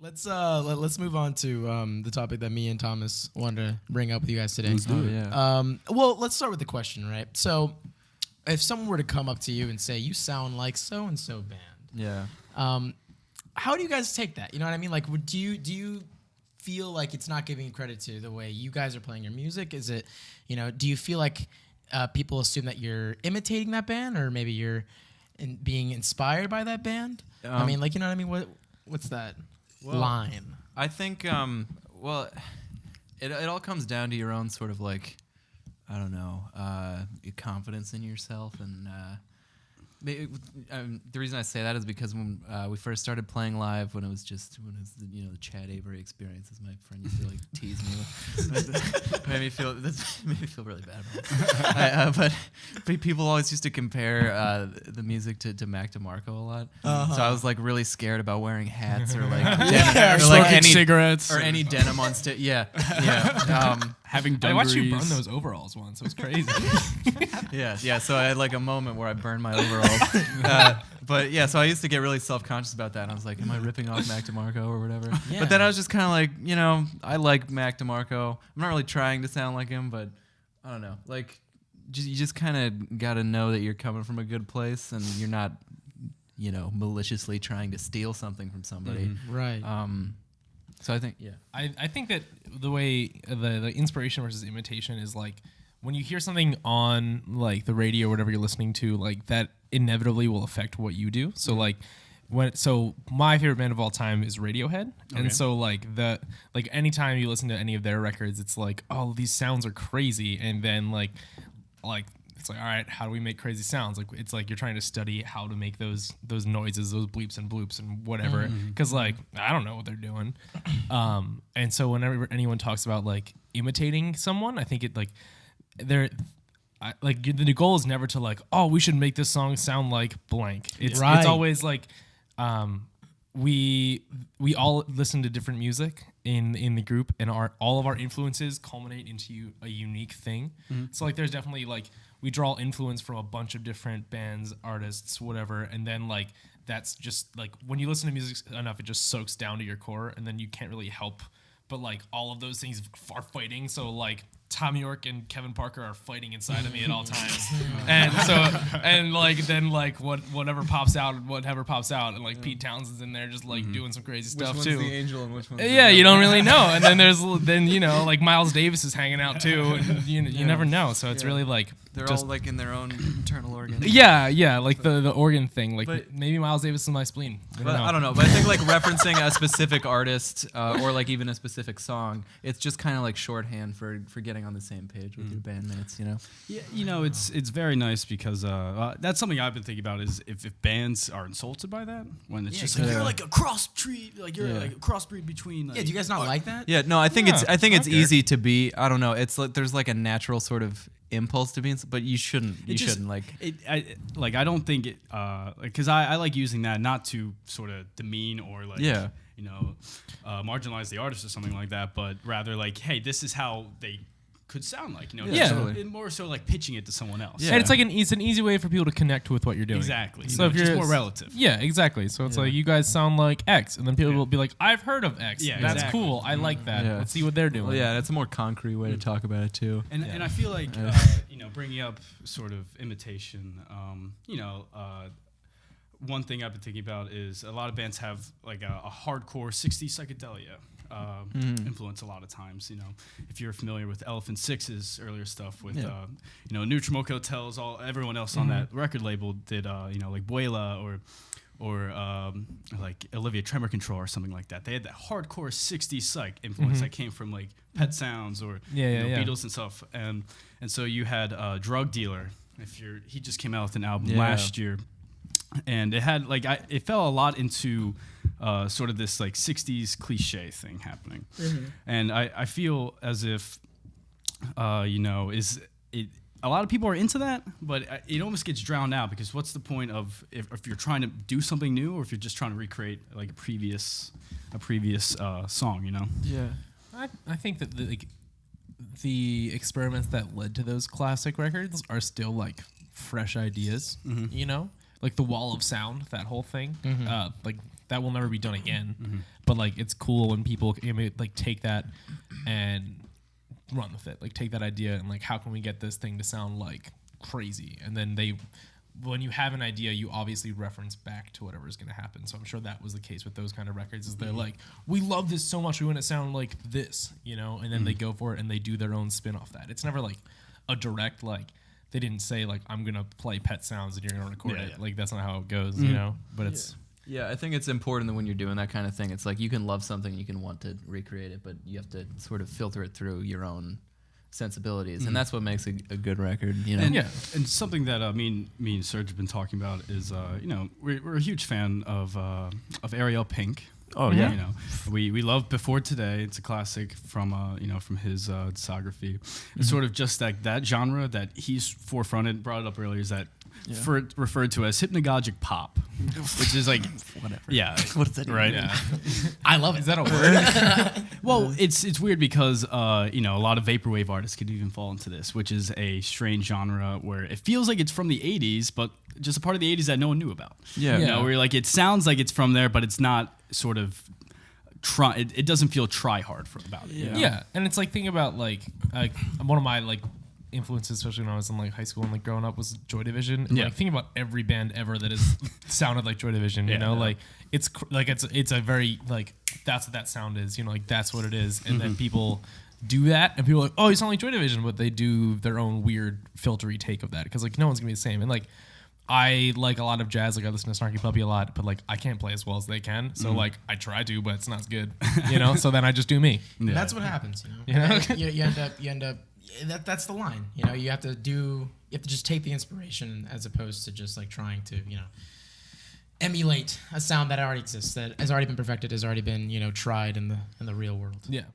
Let's move on to the topic that me and Thomas wanted to bring up with you guys today. Let's do it. Yeah. Well, let's start with the question, right? So, if someone were to come up to you and say, "You sound like so and so band," Yeah. how do you guys take that? You know what I mean? Like, do you feel like it's not giving credit to the way you guys are playing your music? Is it, do you feel like people assume that you're imitating that band, or maybe you're being inspired by that band? I mean, like, you know what I mean? What's that line? I think, well, it all comes down to your own sort of like, I don't know, your confidence in yourself. And the reason I say that is because when we first started playing live, when it was the Chad Avery experience, as my friend used to like tease me with, made me feel really bad about it. But people always used to compare the music to Mac DeMarco a lot. So I was like really scared about wearing hats or like or like any cigarettes or any denim on stage. Yeah. Having dungarees. I watched you burn those overalls once. It was crazy. Yeah. So I had like a moment where I burned my overalls. But yeah, so I used to get really self-conscious about that. And I was like, am I ripping off Mac DeMarco or whatever? Yeah. But then I was just kind of like, I like Mac DeMarco. I'm not really trying to sound like him, but I don't know. Like, you just kind of got to know that you're coming from a good place and you're not, maliciously trying to steal something from somebody. Mm-hmm. Right. So I think, I think that the way the inspiration versus imitation is like when you hear something on like the radio or whatever you're listening to, like that inevitably will affect what you do. So like my favorite band of all time is Radiohead. Okay. And so like anytime you listen to any of their records, it's like, oh, these sounds are crazy. And then like it's like, all right, how do we make crazy sounds? Like, it's like you're trying to study how to make those noises, those bleeps and bloops and whatever. Because like, I don't know what they're doing. And so whenever anyone talks about like imitating someone, I think it like the goal is never to like, oh, we should make this song sound like blank. It's always like, we all listen to different music in the group, and all of our influences culminate into a unique thing. So like, there's definitely like, we draw influence from a bunch of different bands, artists, whatever, and then like that's just like when you listen to music enough, it just soaks down to your core, and then you can't really help but like all of those things are fighting. So like Tom York and Kevin Parker are fighting inside of me at all times, and whatever pops out, and like Pete Townsend's in there just like doing some crazy stuff which too. One's the angel and which one's you don't really know. And then there's like Miles Davis is hanging out too, and you never know. So it's really like they're all like in their own internal organ. Yeah, like the organ thing. Like maybe Miles Davis is my spleen. I don't know. But I think like referencing a specific artist or like even a specific song, it's just kind of like shorthand for getting on the same page with your bandmates. Yeah, it's very nice because that's something I've been thinking about is if bands are insulted by that when it's just like you're like a crossbreed, like you're like a crossbreed between. Like, do you guys not like that? Yeah, no, I think it's easy to be. I don't know. It's like there's like a natural sort of impulse to be, but you shouldn't. I don't think it because I like using that not to sort of demean or like marginalize the artist or something like that, but rather like, hey, this is how they could sound like, totally. more so like pitching it to someone else. Yeah. And it's like it's an easy way for people to connect with what you're doing. Exactly. So if it's you're more relative. Yeah, exactly. So it's like you guys sound like X, and then people will be like, I've heard of X. Yeah, that's exactly. cool. I like that. Yeah. Let's see what they're doing. Well, yeah, that's a more concrete way to talk about it too. And I feel like bringing up sort of imitation, one thing I've been thinking about is a lot of bands have like a hardcore 60s psychedelia influence a lot of times. If you're familiar with Elephant Six's earlier stuff with Nutrimoc Hotels, everyone else on that record label did like Buela or like Olivia Tremor Control or something like that. They had that hardcore 60s psych influence that came from like Pet Sounds or Beatles and stuff. And so you had Drug Dealer. He just came out with an album last year. And it had it fell a lot into sort of this like 60s cliche thing happening. And I feel as if a lot of people are into that, but it almost gets drowned out because what's the point of if you're trying to do something new or if you're just trying to recreate like a previous song, Yeah, I think that the experiments that led to those classic records are still like fresh ideas, like the Wall of Sound, that whole thing. Like that will never be done again. But like it's cool when people like take that and run with it. Like take that idea and like how can we get this thing to sound like crazy? And then when you have an idea, you obviously reference back to whatever's going to happen. So I'm sure that was the case with those kind of records. Is they're like, we love this so much, we want it to sound like this, you know. And then they go for it and they do their own spin off that. It's never like a direct like. They didn't say like I'm gonna play Pet Sounds and you're gonna record it. Like that's not how it goes, you know. But it's I think it's important that when you're doing that kind of thing, it's like you can love something, you can want to recreate it, but you have to sort of filter it through your own sensibilities, and that's what makes a good record, you know. And something that me and Serge have been talking about is you know we're a huge fan of Ariel Pink. Oh yeah, you know we love Before Today. It's a classic from you know from his discography. It's sort of just like that genre that he's forefronted, brought it up earlier, is that referred to as hypnagogic pop, which is like whatever. Yeah, What's that? right. yeah. I love it. Is that a word? Well, it's weird because you know a lot of vaporwave artists could even fall into this, which is a strange genre where it feels like it's from the '80s, but just a part of the '80s that no one knew about. Yeah. You know, where like it sounds like it's from there, but it's not sort of it doesn't feel try hard about it. You know? Yeah, and it's like thinking about like one of my like influences, especially when I was in like high school and like growing up, was Joy Division. And like thinking about every band ever that has sounded like Joy Division, you know, like it's a very like that's what that sound is, you know, like that's what it is. And then people do that and people are like, oh, you sound like Joy Division, but they do their own weird filtery take of that because like no one's gonna be the same. And like I like a lot of jazz, like I listen to Snarky Puppy a lot, but like I can't play as well as they can. So like I try to, but it's not as good, you know. So then I just do me. Yeah. That's what happens, you know. You end up. That's the line, you know. You have to just take the inspiration as opposed to just like trying to, you know, emulate a sound that already exists, that has already been perfected, has already been, you know, tried in the real world. Yeah.